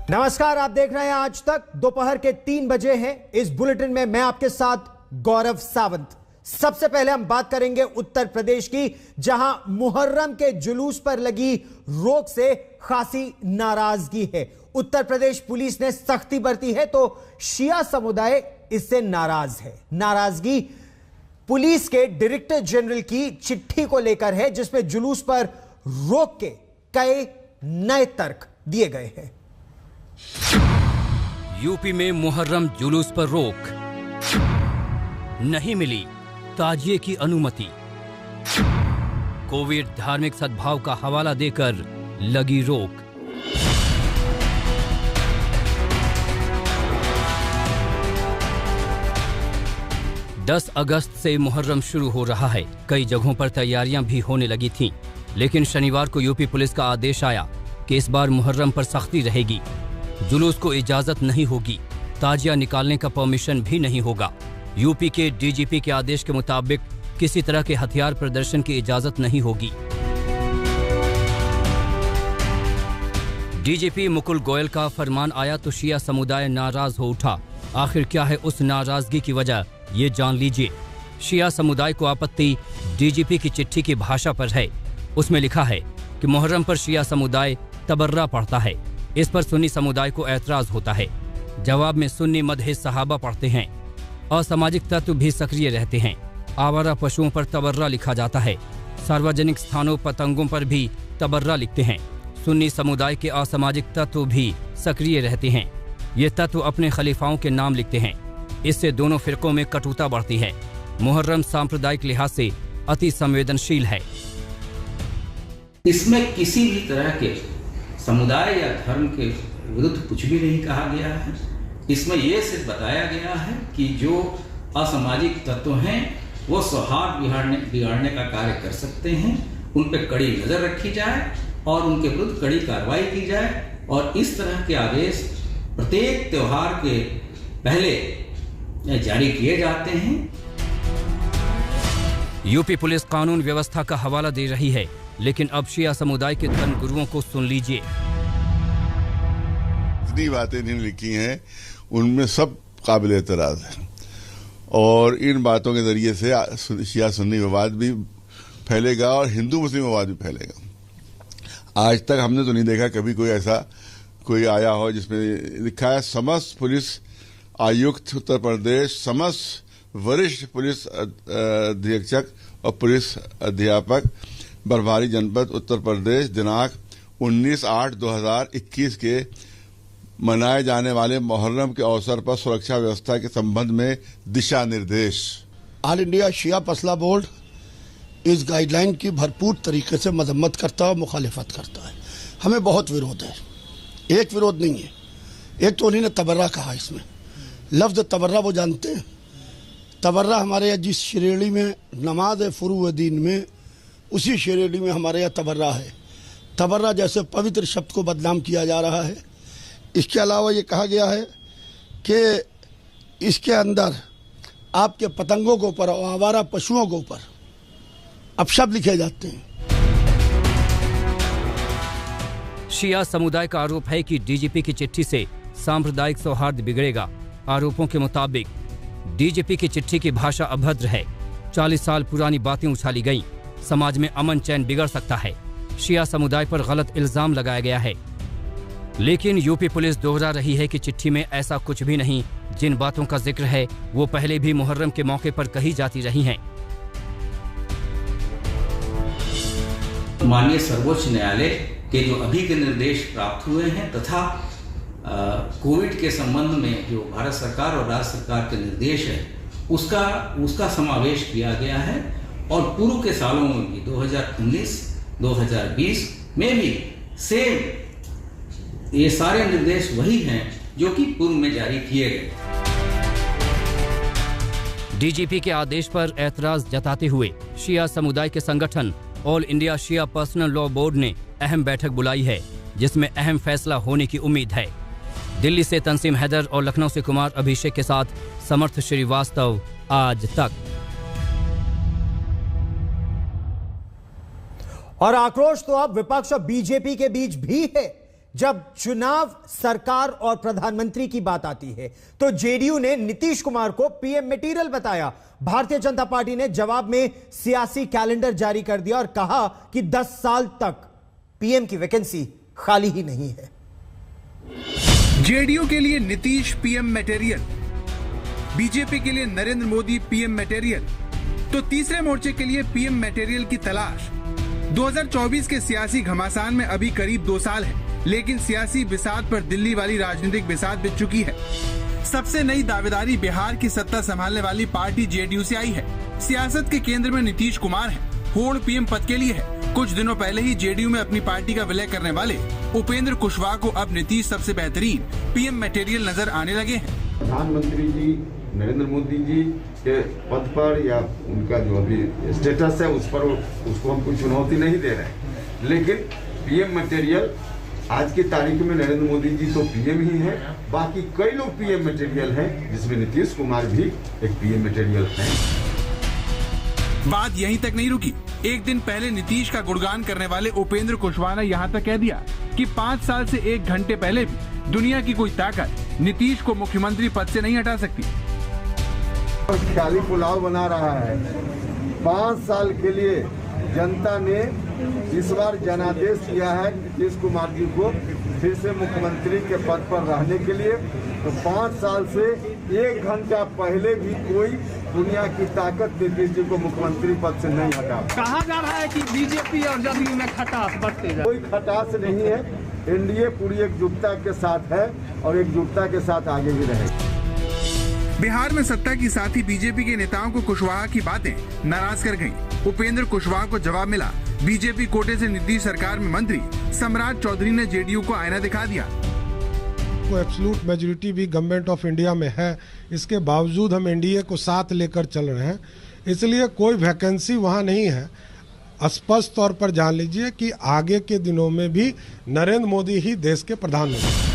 नमस्कार, आप देख रहे हैं आज तक। दोपहर के 3 बजे हैं। इस बुलेटिन में मैं आपके साथ गौरव सावंत। सबसे पहले हम बात करेंगे उत्तर प्रदेश की, जहां मुहर्रम के जुलूस पर लगी रोक से खासी नाराजगी है। उत्तर प्रदेश पुलिस ने सख्ती बरती है तो शिया समुदाय इससे नाराज है। नाराजगी पुलिस के डायरेक्टर जनरल की चिट्ठी को लेकर है, जिसमें जुलूस पर रोक के कई नए तर्क दिए गए हैं। यूपी में मुहर्रम जुलूस पर रोक, नहीं मिली ताजिए की अनुमति। कोविड धार्मिक सद्भाव का हवाला देकर लगी रोक। दस अगस्त से मुहर्रम शुरू हो रहा है। कई जगहों पर तैयारियां भी होने लगी थीं, लेकिन शनिवार को यूपी पुलिस का आदेश आया कि इस बार मुहर्रम पर सख्ती रहेगी। जुलूस को इजाजत नहीं होगी, ताजिया निकालने का परमिशन भी नहीं होगा। यूपी के डीजीपी के आदेश के मुताबिक किसी तरह के हथियार प्रदर्शन की इजाजत नहीं होगी। डीजीपी मुकुल गोयल का फरमान आया तो शिया समुदाय नाराज हो उठा। आखिर क्या है उस नाराजगी की वजह, ये जान लीजिए। शिया समुदाय को आपत्ति डीजीपी की चिट्ठी की भाषा पर है। उसमें लिखा है कि मुहर्रम पर शिया समुदाय तबर्रा पढ़ता है। इस पर सुन्नी समुदाय को ऐतराज होता है। जवाब में सुन्नी मदहे सहाबा पढ़ते हैं। असामाजिक तत्व भी सक्रिय रहते हैं। आवारा पशुओं पर तबर्रा लिखा जाता है। सार्वजनिक स्थानों पतंगों पर भी तबर्रा लिखते हैं। सुन्नी समुदाय के असामाजिक तत्व भी सक्रिय रहते हैं। ये तत्व अपने खलीफाओं के नाम लिखते हैं। इससे दोनों फिरकों में कटुता बढ़ती है। मुहर्रम सांप्रदायिक लिहाज से अति संवेदनशील है। इसमें किसी भी तरह के समुदाय या धर्म के विरुद्ध कुछ भी नहीं कहा गया है। इसमें यह सिर्फ बताया गया है कि जो असामाजिक तत्व हैं वो सौहार्द बिगाड़ने का कार्य कर सकते हैं। उन पर कड़ी नजर रखी जाए और उनके विरुद्ध कड़ी कार्रवाई की जाए। और इस तरह के आदेश प्रत्येक त्योहार के पहले जारी किए जाते हैं। यूपी पुलिस कानून व्यवस्था का हवाला दे रही है, लेकिन अब शिया समुदाय के धर्म गुरुओं को सुन लीजिए। जितनी बातें इन्होंने लिखी हैं उनमें सब काबिल एतराज है और इन बातों के जरिए से शिया सुन्नी विवाद भी फैलेगा और हिंदू मुस्लिम विवाद भी फैलेगा। आज तक हमने तो नहीं देखा कभी कोई आया हो जिसमें लिखा है समस्त पुलिस आयुक्त उत्तर प्रदेश, समस्त वरिष्ठ पुलिस अधीक्षक और पुलिस अध्यापक बरभारी जनपद उत्तर प्रदेश दिनांक 19/8/2021 के मनाए जाने वाले मुहर्रम के अवसर पर सुरक्षा व्यवस्था के संबंध में दिशा निर्देश। ऑल इंडिया शिया मसला बोर्ड इस गाइडलाइन की भरपूर तरीके से मजम्मत करता है और मुखालिफत करता है। हमें बहुत विरोध है, एक विरोध नहीं है। एक तो उन्होंने तबर्रा कहा, इसमें लफ्ज तबर्रा वो जानते हैं। तबर्रा हमारे यहाँ जिस श्रेणी में नमाज फुरू दीन में, उसी श्रेणी में हमारे यहाँ तबर्रा है। तबर्रा जैसे पवित्र शब्द को बदनाम किया जा रहा है। इसके अलावा ये कहा गया है कि इसके अंदर आपके पतंगों के ऊपर और आवारा पशुओं के ऊपर अपशब्द लिखे जाते हैं। शिया समुदाय का आरोप है कि डीजीपी की चिट्ठी से सांप्रदायिक सौहार्द बिगड़ेगा। आरोपों के मुताबिक डीजीपी की चिट्ठी की भाषा अभद्र है। 40 साल पुरानी बातें उछाली गईं। समाज में अमन चैन बिगड़ सकता है। शिया समुदाय पर गलत इल्जाम लगाया गया है। लेकिन यूपी पुलिस दोहरा रही है कि चिट्ठी में ऐसा कुछ भी नहीं। जिन बातों का जिक्र है वो पहले भी मुहर्रम के मौके पर कही जाती रही हैं। माननीय सर्वोच्च न्यायालय के जो अभी के निर्देश प्राप्त हुए हैं तथा कोविड के संबंध में जो भारत सरकार और राज्य सरकार के निर्देश है उसका समावेश किया गया है। और पूर्व के सालों में भी 2019, 2020 में भी सेम ये सारे निर्देश वही हैं जो कि पूर्व में जारी किए गए। डीजीपी के आदेश पर ऐतराज जताते हुए शिया समुदाय के संगठन ऑल इंडिया शिया पर्सनल लॉ बोर्ड ने अहम बैठक बुलाई है, जिसमें अहम फैसला होने की उम्मीद है। दिल्ली से तंसीम हैदर और लखनऊ से कुमार अभिषेक के साथ समर्थ श्रीवास्तव, आज तक। और आक्रोश तो अब विपक्ष और बीजेपी के बीच भी है, जब चुनाव, सरकार और प्रधानमंत्री की बात आती है तो जेडीयू ने नीतीश कुमार को पीएम मटेरियल बताया। भारतीय जनता पार्टी ने जवाब में सियासी कैलेंडर जारी कर दिया और कहा कि 10 साल तक पीएम की वैकेंसी खाली ही नहीं है। जेडीयू के लिए नीतीश पीएम मटेरियल, बीजेपी के लिए नरेंद्र मोदी पीएम मटेरियल, तो तीसरे मोर्चे के लिए पीएम मटेरियल की तलाश। 2024 के सियासी घमासान में अभी करीब 2 साल है, लेकिन सियासी बिसात पर दिल्ली वाली राजनीतिक बिसात बिछ चुकी है। सबसे नई दावेदारी बिहार की सत्ता संभालने वाली पार्टी जेडीयू से आई है। सियासत के केंद्र में नीतीश कुमार है, होड़ पीएम पद के लिए है। कुछ दिनों पहले ही जेडीयू में अपनी पार्टी का विलय करने वाले उपेंद्र कुशवाहा को अब नीतीश सबसे बेहतरीन पीएम मटेरियल नजर आने लगे हैं। प्रधानमंत्री जी नरेंद्र मोदी जी के पद पर या उनका जो अभी स्टेटस है उस पर उसको हम कोई चुनौती नहीं दे रहे हैं, लेकिन पीएम मटेरियल आज की तारीख में नरेंद्र मोदी जी तो पीएम ही हैं, बाकी कई लोग पीएम मटेरियल हैं, जिसमें नीतीश कुमार भी एक पीएम मटेरियल हैं। बात यहीं तक नहीं रुकी। एक दिन पहले नीतीश का गुणगान करने वाले उपेंद्र कुशवाहा ने यहाँ तक कह दिया कि 5 साल से 1 घंटे पहले भी दुनिया की कोई ताकत नीतीश को मुख्यमंत्री पद से नहीं हटा सकती। खाली पुलाव बना रहा है। 5 साल के लिए जनता ने इस बार जनादेश किया है नीतीश कुमार जी को फिर से मुख्यमंत्री के पद पर रहने के लिए। तो 5 साल से 1 घंटा पहले भी कोई दुनिया की ताकत नीतीश जी को मुख्यमंत्री पद से नहीं हटा। कहा जा रहा है कि बीजेपी और जदयू में खटास बढ़ते जा। कोई खटास नहीं है। एनडीए पूरी एकजुटता के साथ है और एकजुटता के साथ आगे भी रहेगी। बिहार में सत्ता की साथ ही बीजेपी के नेताओं को कुशवाहा की बातें नाराज कर गयी। उपेंद्र कुशवाहा को जवाब मिला। बीजेपी कोटे से नीतीश सरकार में मंत्री सम्राट चौधरी ने जेडीयू को आईना दिखा दिया। एब्सोल्यूट मेजोरिटी भी गवर्नमेंट ऑफ इंडिया में है, इसके बावजूद हम एनडीए को साथ लेकर चल रहे हैं, इसलिए कोई वैकेंसी वहां नहीं है। स्पष्ट तौर पर जान लीजिए कि आगे के दिनों में भी नरेंद्र मोदी ही देश के प्रधानमंत्री।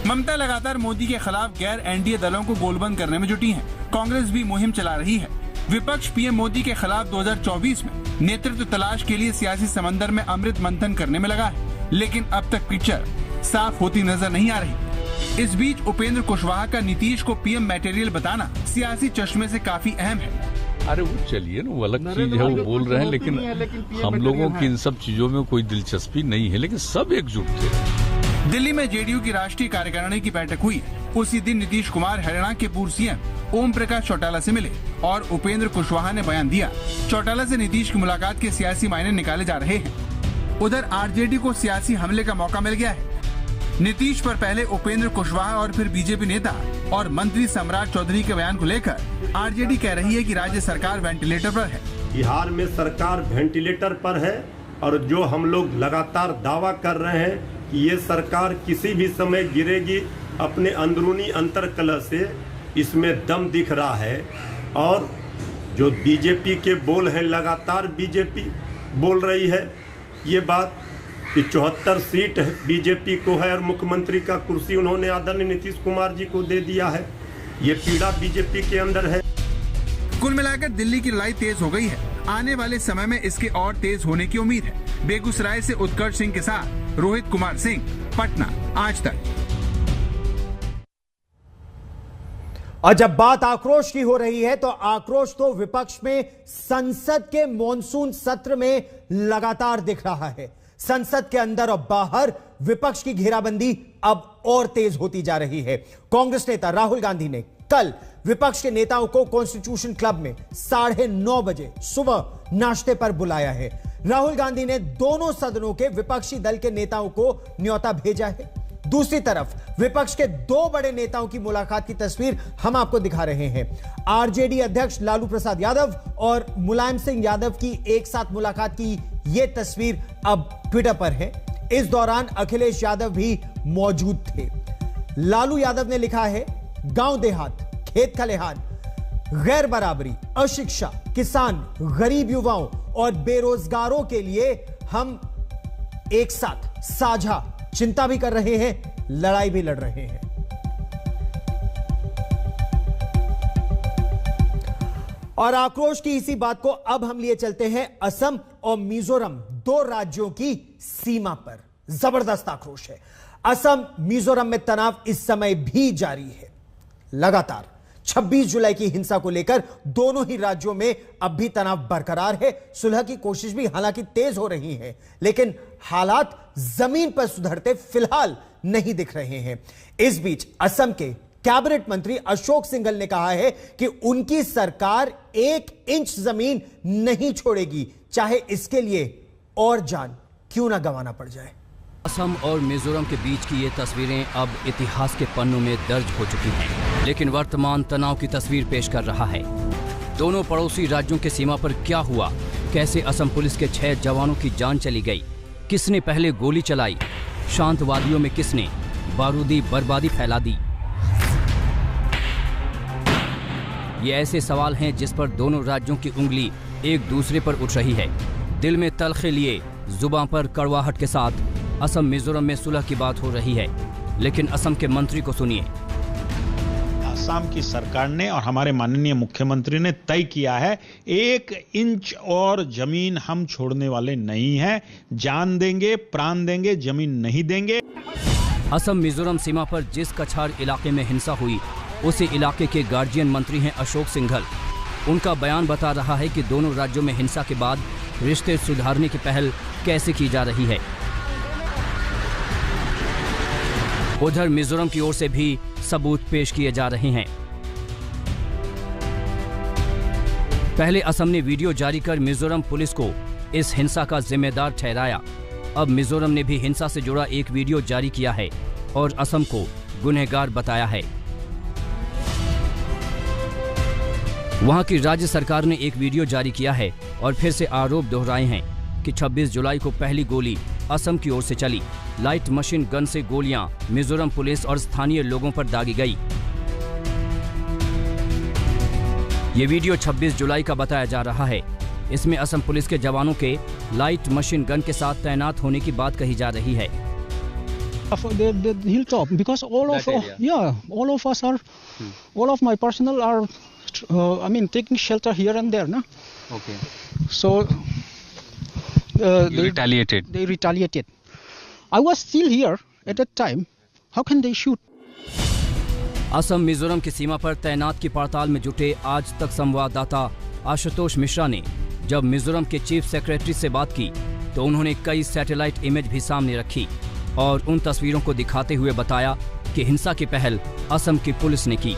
ममता लगातार मोदी के खिलाफ गैर एनडीए दलों को गोलबंद करने में जुटी है। कांग्रेस भी मुहिम चला रही है। विपक्ष पीएम मोदी के खिलाफ 2024 में नेतृत्व तलाश के लिए सियासी समंदर में अमृत मंथन करने में लगा है, लेकिन अब तक पिक्चर साफ होती नजर नहीं आ रही। इस बीच उपेंद्र कुशवाहा का नीतीश को पीएम मटेरियल बताना सियासी चश्मे से काफी अहम है। अरे वो चलिए ना, वो अलग चीज है, वो बोल रहे हैं, लेकिन हम लोगों की इन सब चीजों में कोई दिलचस्पी नहीं है, लेकिन सब एकजुट थे। दिल्ली में जेडीयू की राष्ट्रीय कार्यकारिणी की बैठक हुई। उसी दिन नीतीश कुमार हरियाणा के पूर्व सीएम ओम प्रकाश चौटाला से मिले और उपेंद्र कुशवाहा ने बयान दिया। चौटाला से नीतीश की मुलाकात के सियासी मायने निकाले जा रहे हैं। उधर आरजेडी को सियासी हमले का मौका मिल गया है। नीतीश पर पहले उपेंद्र कुशवाहा और फिर बीजेपी नेता और मंत्री सम्राट चौधरी के बयान को लेकर आरजेडी कह रही है कि राज्य सरकार वेंटिलेटर पर है। बिहार में सरकार वेंटिलेटर पर है और जो हम लोग लगातार दावा कर रहे हैं कि ये सरकार किसी भी समय गिरेगी, अपने अंदरूनी अंतर्कलह से इसमें दम दिख रहा है। और जो बीजेपी के बोल हैं, लगातार बीजेपी बोल रही है ये बात कि 74 सीट बीजेपी को है और मुख्यमंत्री का कुर्सी उन्होंने आदरणीय नीतीश कुमार जी को दे दिया है। ये पीड़ा बीजेपी के अंदर है। कुल मिलाकर दिल्ली की लड़ाई तेज हो गई है। आने वाले समय में इसके और तेज होने की उम्मीद है। बेगूसराय से उत्कर्ष सिंह के साथ रोहित कुमार सिंह, पटना, आज तक। और जब बात आक्रोश की हो रही है तो आक्रोश तो विपक्ष में संसद के मॉनसून सत्र में लगातार दिख रहा है। संसद के अंदर और बाहर विपक्ष की घेराबंदी अब और तेज होती जा रही है। कांग्रेस नेता राहुल गांधी ने कल विपक्ष के नेताओं को कॉन्स्टिट्यूशन क्लब में 9:30 बजे सुबह नाश्ते पर बुलाया है। राहुल गांधी ने दोनों सदनों के विपक्षी दल के नेताओं को न्योता भेजा है। दूसरी तरफ विपक्ष के 2 बड़े नेताओं की मुलाकात की तस्वीर हम आपको दिखा रहे हैं। आरजेडी अध्यक्ष लालू प्रसाद यादव और मुलायम सिंह यादव की एक साथ मुलाकात की यह तस्वीर अब ट्विटर पर है। इस दौरान अखिलेश यादव भी मौजूद थे। लालू यादव ने लिखा है, गांव देहात, खेत खलिहान, गैर बराबरी, अशिक्षा, किसान, गरीब युवाओं और बेरोजगारों के लिए हम एक साथ साझा चिंता भी कर रहे हैं, लड़ाई भी लड़ रहे हैं। और आक्रोश की इसी बात को अब हम लिए चलते हैं असम और मिजोरम, 2 राज्यों की सीमा पर। जबरदस्त आक्रोश है। असम मिजोरम में तनाव इस समय भी जारी है। लगातार 26 जुलाई की हिंसा को लेकर दोनों ही राज्यों में अब भी तनाव बरकरार है। सुलह की कोशिश भी हालांकि तेज हो रही है, लेकिन हालात जमीन पर सुधरते फिलहाल नहीं दिख रहे हैं। इस बीच असम के कैबिनेट मंत्री अशोक सिंघल ने कहा है कि उनकी सरकार 1 इंच जमीन नहीं छोड़ेगी, चाहे इसके लिए और जान क्यों ना गंवाना पड़ जाए। असम और मिजोरम के बीच की ये तस्वीरें अब इतिहास के पन्नों में दर्ज हो चुकी हैं, लेकिन वर्तमान तनाव की तस्वीर पेश कर रहा है। दोनों पड़ोसी राज्यों के सीमा पर क्या हुआ, कैसे असम पुलिस के 6 जवानों की जान चली गई, किसने पहले गोली चलाई, शांत वादियों में किसने बारूदी बर्बादी फैला दी। ये ऐसे सवाल हैं जिस पर दोनों राज्यों की उंगली एक दूसरे पर उठ रही है। दिल में तलखे लिए, जुबान पर कड़वाहट के साथ असम मिजोरम में सुलह की बात हो रही है, लेकिन असम के मंत्री को सुनिए। असम की सरकार ने और हमारे माननीय मुख्यमंत्री ने तय किया है 1 इंच और जमीन हम छोड़ने वाले नहीं हैं। जान देंगे, प्राण देंगे, जमीन नहीं देंगे। असम मिजोरम सीमा पर जिस कछार इलाके में हिंसा हुई, उसी इलाके के गार्जियन मंत्री हैं अशोक सिंघल। उनका बयान बता रहा है कि दोनों राज्यों में हिंसा के बाद रिश्ते सुधारने की पहल कैसे की जा रही है। उधर मिजोरम की ओर से भी सबूत पेश किए जा रहे हैं। पहले असम ने वीडियो जारी कर मिजोरम पुलिस को इस हिंसा का जिम्मेदार ठहराया। अब मिजोरम ने भी हिंसा से जुड़ा एक वीडियो जारी किया है और असम को गुनहगार बताया है। वहां की राज्य सरकार ने एक वीडियो जारी किया है और फिर से आरोप दोहराए हैं कि 26 जुलाई को पहली गोली असम की ओर से चली। लाइट मशीन गन से गोलियां मिजोरम पुलिस और स्थानीय लोगों पर दागी गई। ये वीडियो 26 जुलाई का बताया जा रहा है। इसमें असम पुलिस के जवानों के लाइट मशीन गन के साथ तैनात होने की बात कही जा रही है। The hilltop, because all of us are, all of my personnel are, taking shelter here and there, na? Okay. So they retaliated. They retaliated. I was still here at that time. How can they shoot? Assam Mizoram की सीमा पर तैनात की पड़ताल में जुटे आज तक संवाददाता आशुतोष मिश्रा ने जब मिजोरम के चीफ सेक्रेटरी से बात की तो उन्होंने कई सैटेलाइट इमेज भी सामने रखी और उन तस्वीरों को दिखाते हुए बताया कि हिंसा की पहल असम की पुलिस ने की।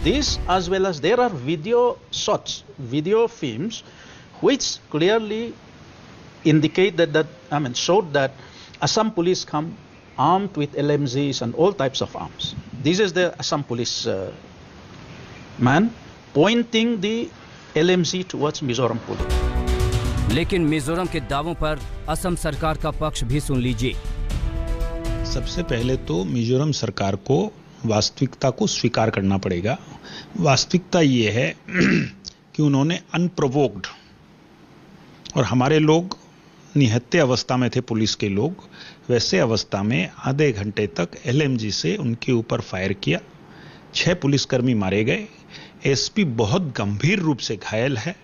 This as well as there are video shots, video films which clearly indicate showed that Assam police come armed with LMGs and all types of arms. This is the Assam police man pointing the LMG towards Mizoram police. लेकिन मिजोरम के दावों पर असम सरकार का पक्ष भी सुन लीजिए। सबसे पहले तो मिजोरम सरकार को वास्तविकता को स्वीकार करना पड़ेगा। वास्तविकता ये है कि उन्होंने अनप्रोवोक्ड, और हमारे लोग निहत्थे अवस्था में थे, पुलिस के लोग वैसे अवस्था में आधे घंटे तक LMG से उनके ऊपर फायर किया। 6 पुलिसकर्मी मारे गए। एसपी बहुत गंभीर रूप से घायल है।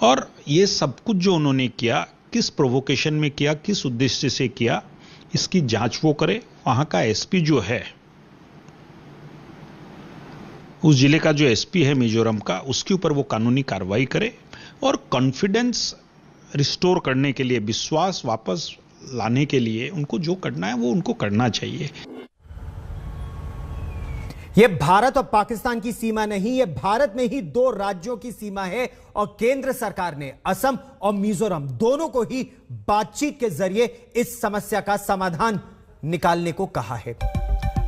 और ये सब कुछ जो उन्होंने किया, किस प्रोवोकेशन में किया, किस उद्देश्य से किया, इसकी जांच वो करे। वहां का एसपी जो है, उस जिले का जो एसपी है मिजोरम का, उसके ऊपर वो कानूनी कार्रवाई करे और कॉन्फिडेंस रिस्टोर करने के लिए, विश्वास वापस लाने के लिए उनको जो करना है वो उनको करना चाहिए। यह भारत और पाकिस्तान की सीमा नहीं, यह भारत में ही 2 राज्यों की सीमा है और केंद्र सरकार ने असम और मिजोरम दोनों को ही बातचीत के जरिए इस समस्या का समाधान निकालने को कहा है।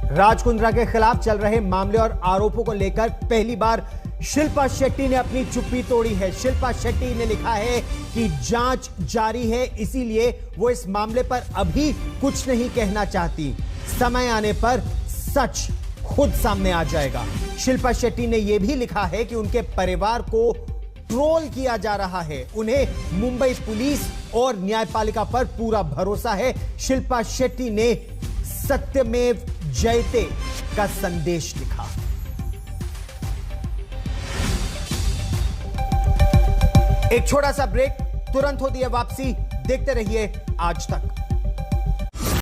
राज कुंद्रा के खिलाफ चल रहे मामले और आरोपों को लेकर पहली बार शिल्पा शेट्टी ने अपनी चुप्पी तोड़ी है। शिल्पा शेट्टी ने लिखा है कि जांच जारी है, इसीलिए वो इस मामले पर अभी कुछ नहीं कहना चाहती। समय आने पर सच खुद सामने आ जाएगा। शिल्पा शेट्टी ने यह भी लिखा है कि उनके परिवार को ट्रोल किया जा रहा है। उन्हें मुंबई पुलिस और न्यायपालिका पर पूरा भरोसा है। शिल्पा शेट्टी ने सत्यमेव जयते का संदेश लिखा। एक छोटा सा ब्रेक, तुरंत होती है वापसी। देखते रहिए आज तक।